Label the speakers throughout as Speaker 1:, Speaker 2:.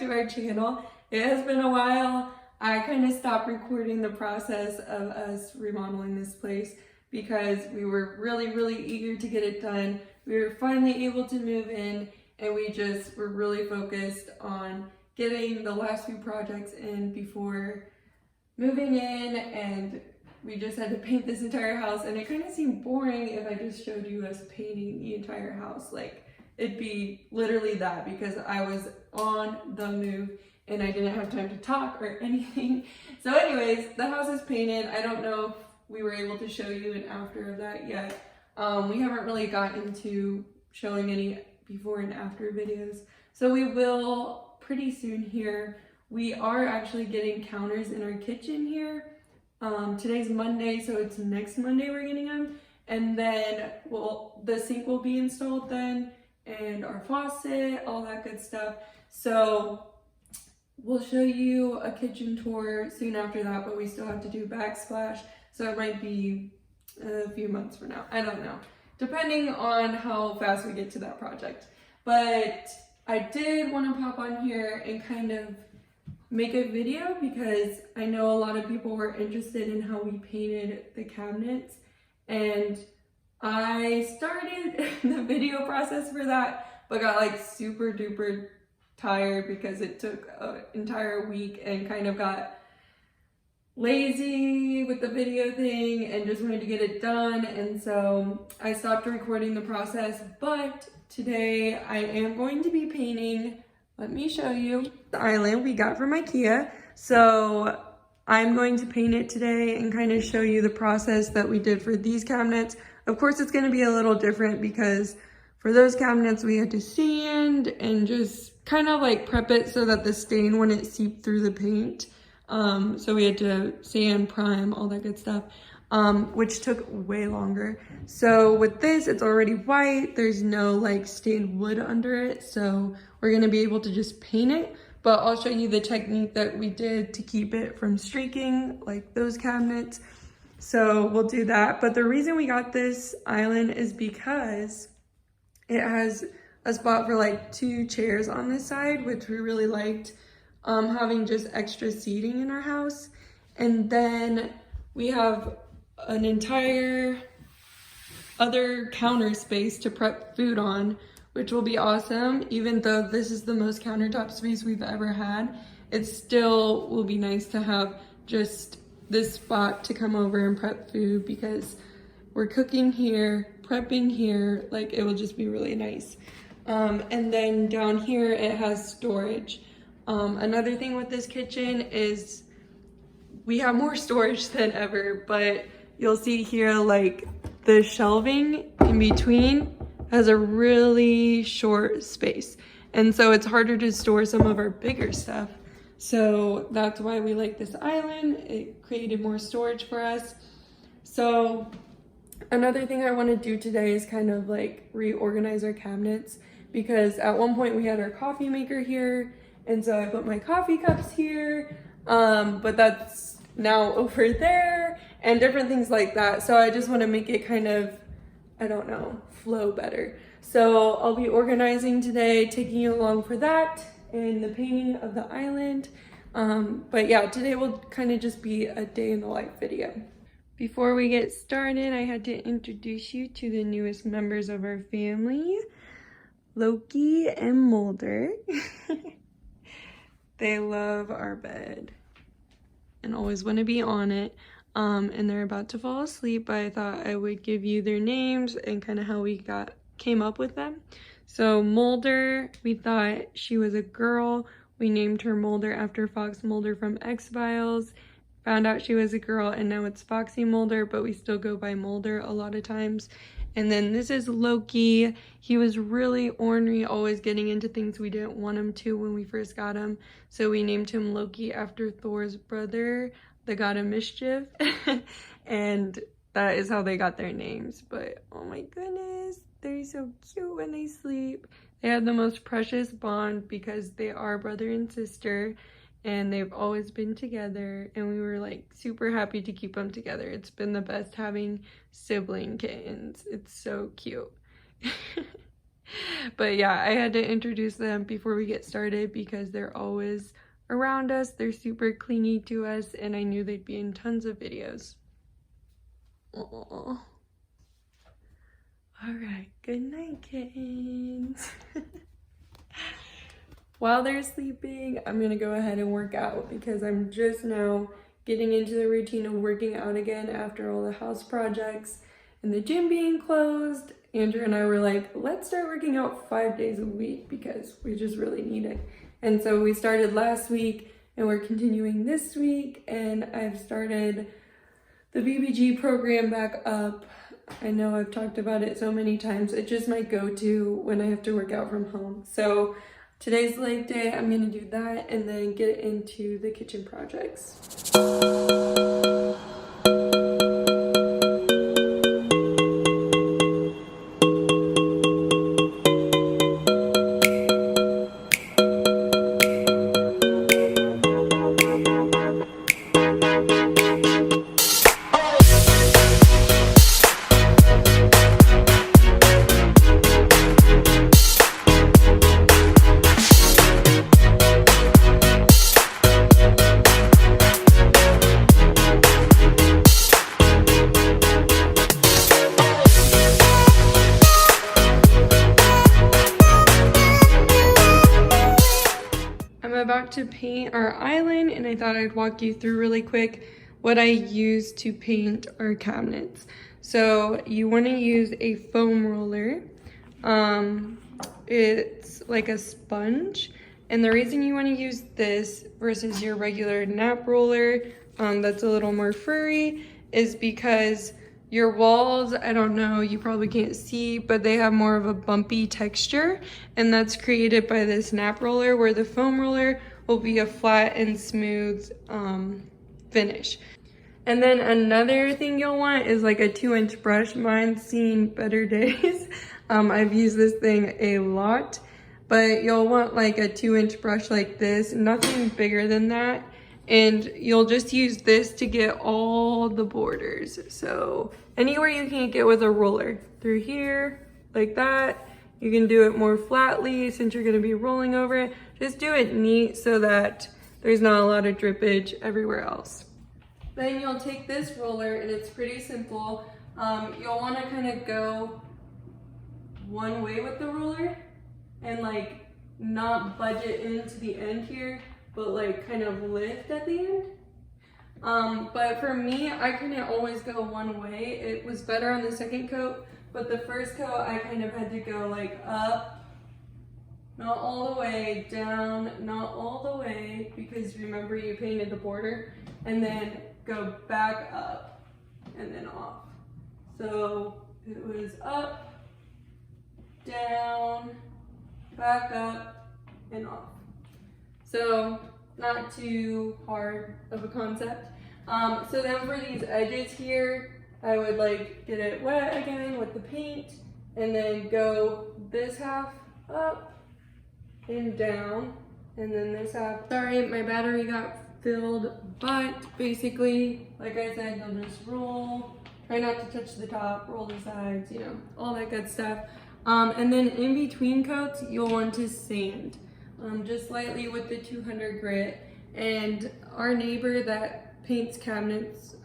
Speaker 1: to our channel. It has been a while. I kind of stopped recording the process of us remodeling this place because we were really eager to get it done. We were finally able to move in, and we just were really focused on getting the last few projects in before moving in, and we just had to paint this entire house, and it kind of seemed boring if I just showed you us painting the entire house. Like, it'd be literally that because I was on the move and I didn't have time to talk or anything. So anyways, the house is painted. I don't know if we were able to show you an after of that yet. We haven't really gotten to showing any before and after videos. So we will pretty soon here. We are actually getting counters in our kitchen here. Today's Monday, so it's next Monday we're getting them. And then the sink will be installed then, and our faucet, all that good stuff. So we'll show you a kitchen tour soon after that, but we still have to do backsplash. So it might be a few months from now. I don't know, depending on how fast we get to that project. But I did want to pop on here and kind of make a video because I know a lot of people were interested in how we painted the cabinets, and I started the video process for that but got like super duper tired because it took an entire week and kind of got lazy with the video thing and just wanted to get it done, and so I stopped recording the process. But today I am going to be painting. Let me show you the island we got from IKEA. So I'm going to paint it today and kind of show you the process that we did for these cabinets. Of course, it's going to be a little different because for those cabinets, we had to sand and just kind of like prep it so that the stain wouldn't seep through the paint. So we had to sand, prime, all that good stuff, which took way longer. So with this, it's already white. There's no like stained wood under it. So we're gonna be able to just paint it, but I'll show you the technique that we did to keep it from streaking like those cabinets. So we'll do that. But the reason we got this island is because it has a spot for like 2 chairs on this side, which we really liked, having just extra seating in our house. And then we have an entire other counter space to prep food on, which will be awesome. Even though this is the most countertop space we've ever had, it still will be nice to have just this spot to come over and prep food because we're cooking here, prepping here, like it will just be really nice. And then down here it has storage. Another thing with this kitchen is we have more storage than ever, but you'll see here like the shelving in between has a really short space, and so it's harder to store some of our bigger stuff. So that's why we like this island. It created more storage for us. So another thing I want to do today is kind of like reorganize our cabinets, because at one point we had our coffee maker here, and so I put my coffee cups here, but that's now over there, and different things like that. So I just want to make it kind of, I don't know, flow better. So I'll be organizing today, taking you along for that and the painting of the island. But yeah, today will kind of just be a day in the life video. Before we get started, I had to introduce you to the newest members of our family, Loki and Mulder. They love our bed and always want to be on it. And they're about to fall asleep, but I thought I would give you their names and kind of how we came up with them. So Mulder, we thought she was a girl. We named her Mulder after Fox Mulder from X-Files. Found out she was a girl, and now it's Foxy Mulder, but we still go by Mulder a lot of times. And then this is Loki. He was really ornery, always getting into things we didn't want him to when we first got him. So we named him Loki after Thor's brother, the god of mischief. And that is how they got their names. But oh my goodness, they're so cute when they sleep. They have the most precious bond because they are brother and sister, and they've always been together, and we were like super happy to keep them together. It's been the best having sibling kittens. It's so cute. But yeah, I had to introduce them before we get started because they're always around us. They're super clingy to us, and I knew they'd be in tons of videos. Aww. All right, good night, kittens. While they're sleeping, I'm gonna go ahead and work out because I'm just now getting into the routine of working out again after all the house projects and the gym being closed. Andrew and I were like, let's start working out 5 days a week because we just really need it. And so we started last week and we're continuing this week, and I've started the BBG program back up. I know I've talked about it so many times. It's just my go-to when I have to work out from home. So today's leg day. I'm gonna do that and then get into the kitchen projects. About to paint our island, and I thought I'd walk you through really quick what I use to paint our cabinets. So you want to use a foam roller. It's like a sponge, and the reason you want to use this versus your regular nap roller that's a little more furry is because your walls, I don't know, you probably can't see, but they have more of a bumpy texture, and that's created by this nap roller, where the foam roller will be a flat and smooth finish. And then another thing you'll want is like a 2-inch brush. Mine's seen better days. I've used this thing a lot, but you'll want like a 2-inch brush like this, nothing bigger than that. And you'll just use this to get all the borders. So anywhere you can't get with a roller, through here, like that. You can do it more flatly since you're gonna be rolling over it. Just do it neat so that there's not a lot of drippage everywhere else. Then you'll take this roller, and it's pretty simple. You'll wanna kind of go one way with the roller and like not budge it into the end here, but like kind of lift at the end. But for me, I couldn't always go one way. It was better on the second coat, but the first coat I kind of had to go like up, not all the way, down, not all the way, because remember you painted the border, and then go back up and then off. So it was up, down, back up, and off. So not too hard of a concept. So then for these edges here, I would like get it wet again with the paint, and then go this half up and down, and then this half. Sorry, my battery got filled, but basically, like I said, you'll just roll, try not to touch the top, roll the sides, you know, all that good stuff. And then in between coats, you'll want to sand. Just lightly with the 200 grit. And our neighbor that paints cabinets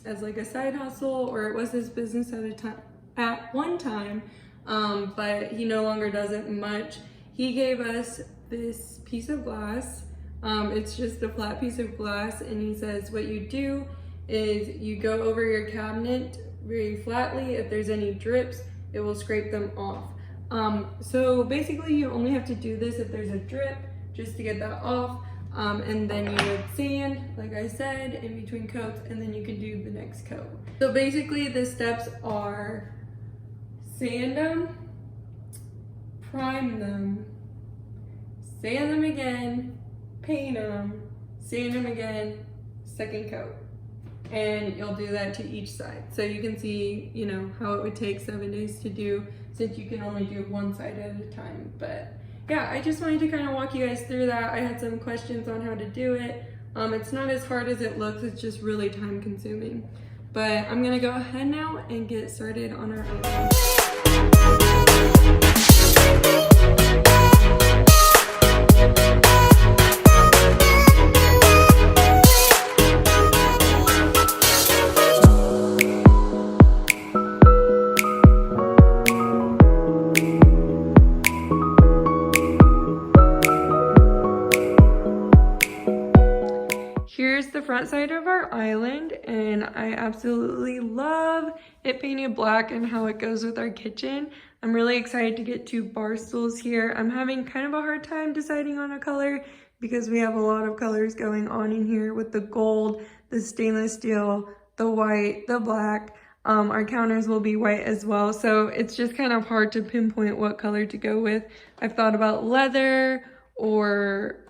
Speaker 1: as like a side hustle, or it was his business at one time, but he no longer does it much. He gave us this piece of glass. It's just a flat piece of glass, and he says what you do is you go over your cabinet very flatly. If there's any drips, it will scrape them off. So basically you only have to do this if there's a drip, just to get that off. And then you would sand, like I said, in between coats, and then you can do the next coat. So basically the steps are sand them, prime them, sand them again, paint them, sand them again, second coat. And you'll do that to each side. So you can see, you know, how it would take 7 days to do, since you can only do one side at a time. But yeah, I just wanted to kind of walk you guys through that. I had some questions on how to do it. It's not as hard as it looks, it's just really time consuming. But I'm gonna go ahead now and get started on our outline. Here's the front side of our island, and I absolutely love it painted black and how it goes with our kitchen. I'm really excited to get 2 bar stools here. I'm having kind of a hard time deciding on a color because we have a lot of colors going on in here with the gold, the stainless steel, the white, the black. Our counters will be white as well, so it's just kind of hard to pinpoint what color to go with. I've thought about leather or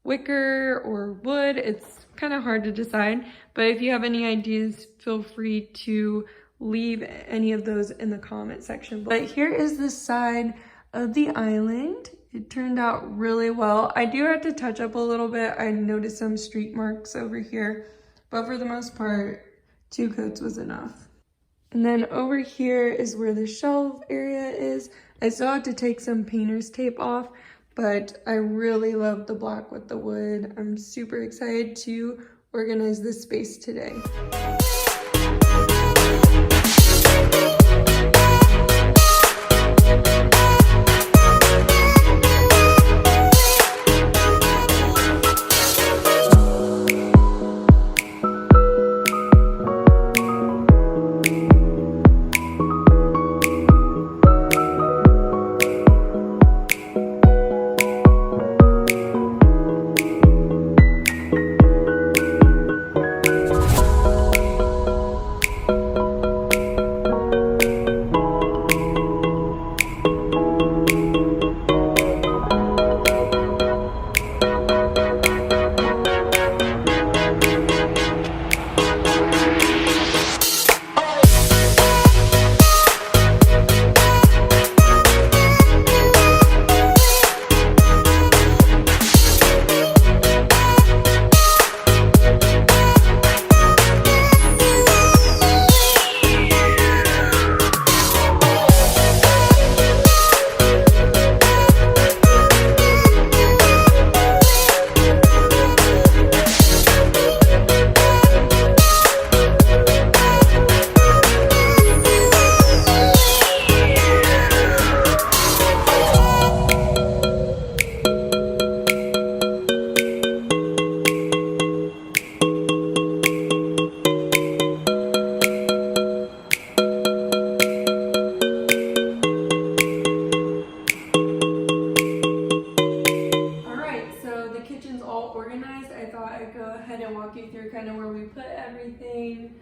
Speaker 1: wicker or wood. It's kind of hard to decide, but if you have any ideas, feel free to leave any of those in the comment section. But here is the side of the island. It turned out really well. I do have to touch up a little bit. I noticed some streak marks over here, but for the most part, 2 coats was enough. And then over here is where the shelf area is. I still have to take some painter's tape off, but I really love the black with the wood. I'm super excited to organize this space today. Kind of where we put everything.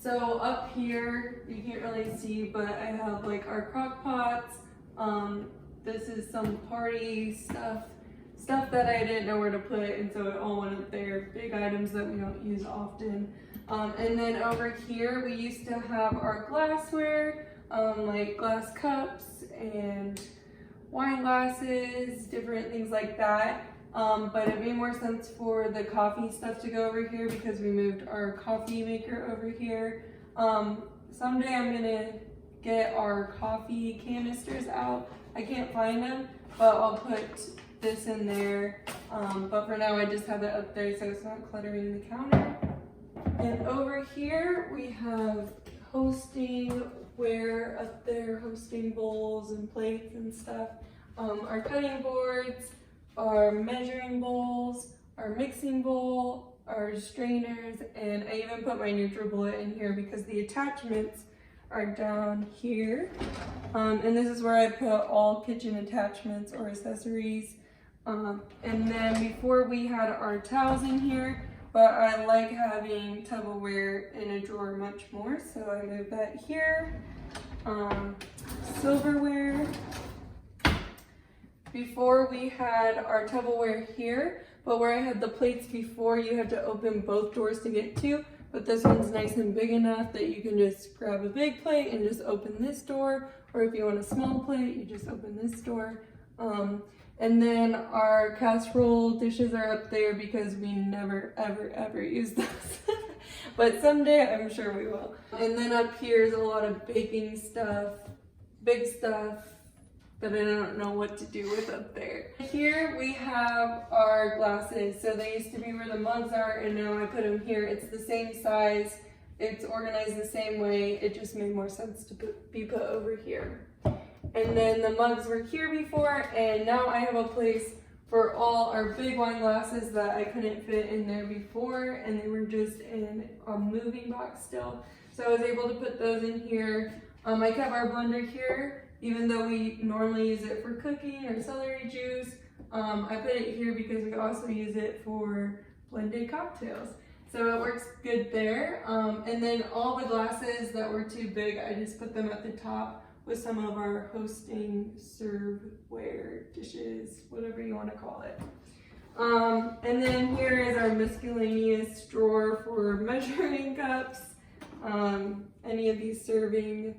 Speaker 1: So up here, you can't really see, but I have like our crock pots. This is some party stuff that I didn't know where to put, and so it all went up there. Big items that we don't use often. And then over here, we used to have our glassware, like glass cups and wine glasses, different things like that. But it made more sense for the coffee stuff to go over here because we moved our coffee maker over here. Someday I'm gonna get our coffee canisters out. I can't find them, but I'll put this in there. But for now I just have it up there so it's not cluttering the counter. And over here we have hosting ware up there, hosting bowls and plates and stuff. Our cutting boards, our measuring bowls, our mixing bowl, our strainers, and I even put my NutriBullet in here because the attachments are down here. And this is where I put all kitchen attachments or accessories. And then before we had our towels in here, but I like having Tupperware in a drawer much more, so I moved that here. Silverware. Before we had our Tupperware here, but where I had the plates before, you had to open both doors to get to, but this one's nice and big enough that you can just grab a big plate and just open this door, or if you want a small plate, you just open this door. And then our casserole dishes are up there because we never, ever use those. But someday I'm sure we will. And then up here is a lot of baking stuff, big stuff, that I don't know what to do with up there. Here we have our glasses. So they used to be where the mugs are, and now I put them here. It's the same size. It's organized the same way. It just made more sense to be put over here. And then the mugs were here before, and now I have a place for all our big wine glasses that I couldn't fit in there before, and they were just in a moving box still. So I was able to put those in here. I kept our blender here, even though we normally use it for cooking or celery juice. I put it here because we also use it for blended cocktails. So it works good there. And then all the glasses that were too big, I just put them at the top with some of our hosting serveware, dishes, whatever you want to call it. And then here is our miscellaneous drawer for measuring cups, any of these serving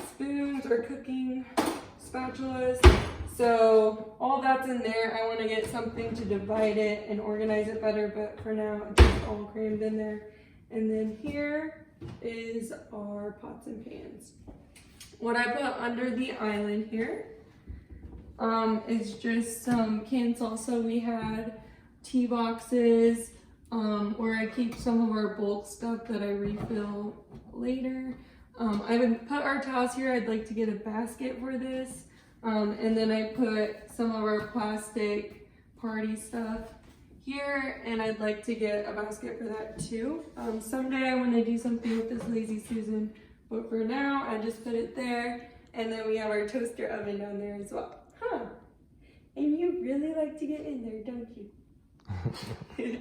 Speaker 1: spoons or cooking spatulas. So all that's in there. I want to get something to divide it and organize it better, but for now it's just all crammed in there. And then here is our pots and pans. What I put under the island here is just some canned salsa. We had tea boxes where I keep some of our bulk stuff that I refill later. I haven't put our towels here. I'd like to get a basket for this. And then I put some of our plastic party stuff here, and I'd like to get a basket for that too. Someday I want to do something with this Lazy Susan, but for now I just put it there. And then we have our toaster oven down there as well. Huh. And you really like to get in there, don't you?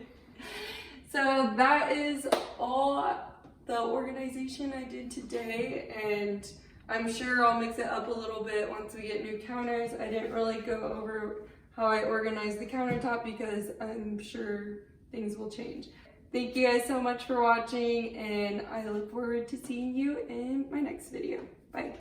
Speaker 1: So that is all the organization I did today, and I'm sure I'll mix it up a little bit once we get new counters. I didn't really go over how I organized the countertop because I'm sure things will change. Thank you guys so much for watching, and I look forward to seeing you in my next video. Bye.